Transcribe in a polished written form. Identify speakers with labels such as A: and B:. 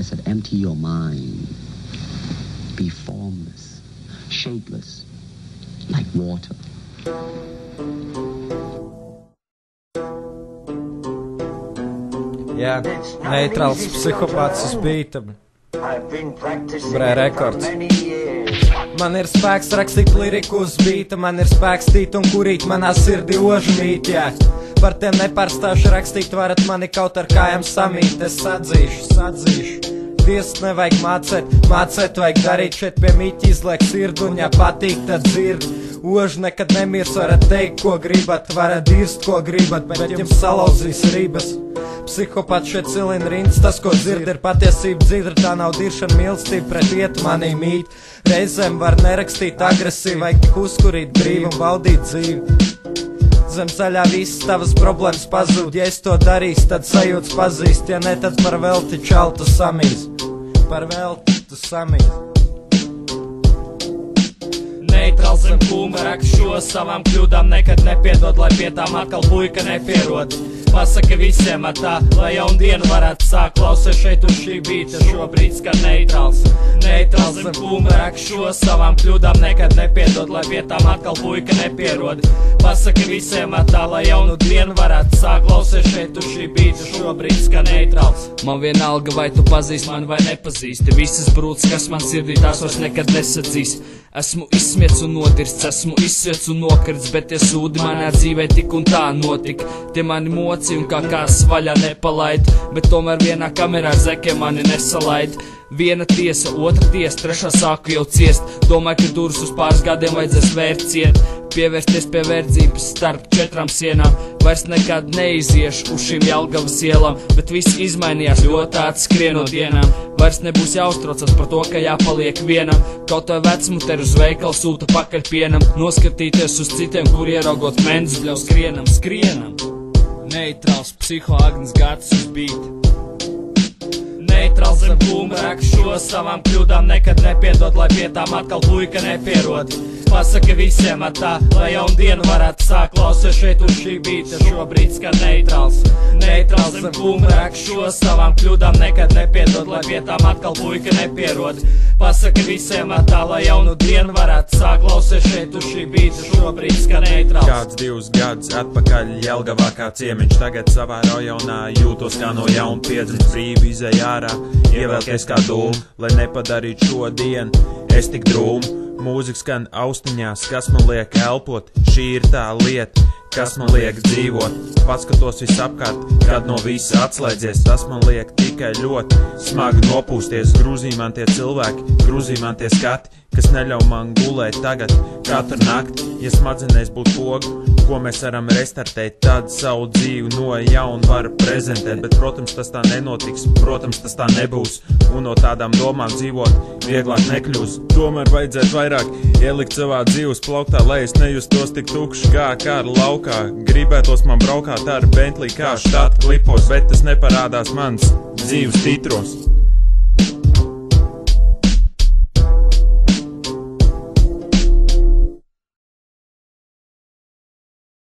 A: I said, empty your mind. Be formless, shapeless, like water.
B: Jā, neitrāls psihopāts uz beata. Brē, rekords. Man ir spēks rakstīt liriku uz beata, man ir spēks tīt un kurīt manā sirdī ožu mīt, jā. Par tiem nepārstāšu rakstīt, varat mani kaut ar kājām samīt, es sadzīšu. Tiesas nevajag mācēt vajag darīt, šeit pie mīķi izliek sirdu, un ja patīk, tad dzird. Oži nekad nemirs, varat teikt, ko gribat, varat dirst, ko gribat, bet jums salauzīs rības. Psihopāts šeit cilina rindas, tas, ko dzird, ir patiesība dzidra, tā nav diršana mīlestība, pret vietu manī mīt. Reizēm var nerakstīt agresīvi, vajag tik uzkurīt brīvi un baudīt dzīvi. Zem zaļā visas tavas problēmas pazūd, ja es to darīšu, tad sajūtas pazīst, ja ne, tad par velti čaltu samīs. Par velti tu samīs. Neitrāls zem kūma rakšu savām kļūdām, nekad nepiedod, lai pie tām atkal puika nepierod. Pasaka visiem tā, lai jaunu dienu varētu sākt, klausies šeit uz šī bīta, šobrīd skan neitrāls. Neitrāls zem kūma rakšu savām kļūdām, nekad nepiedod, lai pie tām atkal puika nepierod. Pasaka visiem tā, lai jaunu dienu varētu sākt, klausies šeit uz šī bīta, šobrīd skan neitrāls. Man vienalga, vai tu pazīsti mani vai nepazīsti, visas brūces, kas man sirdī, tās vairs nekad nesadzīs. Esmu izsmiets un nodirsts, esmu izsviets un nokrits, bet tie sūdi manā dzīvē tik un tā notika. Tie mani moci un kā kāds vaļā nepalaid, bet tomēr vienā kamerā ar zekiem mani nesalaid. Viena tiesa, otra tiesa, trešā sāku jau ciest. Domāju, ka durus uz pāris gadiem vajadzēs vērt ciet, pievērsties pie verdzības starp 4 sienām. Vairs nekad neiziešu uz šīm Jelgavas ielām, bet viss izmainījās ļoti ātri skrieno dienām. Vairs nebūs jāuztraucas par to, ka jāpaliek vienam, kaut vai vecmuteru uz veikalu sūta pakaļ pienam, noskatīties uz citiem, kur ieraugot mendus bļaus skrienam. Neitrāls psiho Agnes Gatis uz beata. Neitrāls zem kūma rakšu savām kļūdām, nekad nepiedod, lai pie tām atkal puika nepierod. Pasaka visiem tā, lai jaunu dienu varētu sākt, klausies šeit uz šī bīta, šobrīd skan neitrāls. Neitrāls zem kūma rakšu savām kļūdām, nekad nepiedod, lai pie tām atkal puika nepierod. Pasaka visiem tā, lai jaunu dienu varētu sākt, klausies šeit uz šī bīta, šobrīd skan neitrāls.
C: Kāds 2 gadus atpakaļ Jelgavā kā ciemiņš, tagad savā rajonā jūtos kā no jauna piedzimts, brīvi izēj ārā, ievelkies kā dūmu, lai nepadarītu šodienu, es tik drūmu. Mūzika skan austiņās, kas man liek elpot, šī ir tā lieta, kas man liek dzīvot. Paskatos visapkārt, kad no visa atslēdzies, tas man liek tikai ļoti smagi nopūsties. Grūzī man tie cilvēki, grūzī man tie skati, kas neļauj man gulēt tagad katru nakti. Ja smadzenēs būtu pogu, ko mēs varam restartēt, tad savu dzīvi no jauna var prezentēt. Bet, protams, tas tā nenotiks, protams, tas tā nebūs, un no tādām domām dzīvot vieglāk nekļūs. Tomēr vajadzētu vairāk ielikt savā dzīves plauktā, lai es nejustos tik tukšs kā kara laukā. Gribētos man braukāt ar Bentley kā štata klipos, bet tas neparādās mans dzīves titros.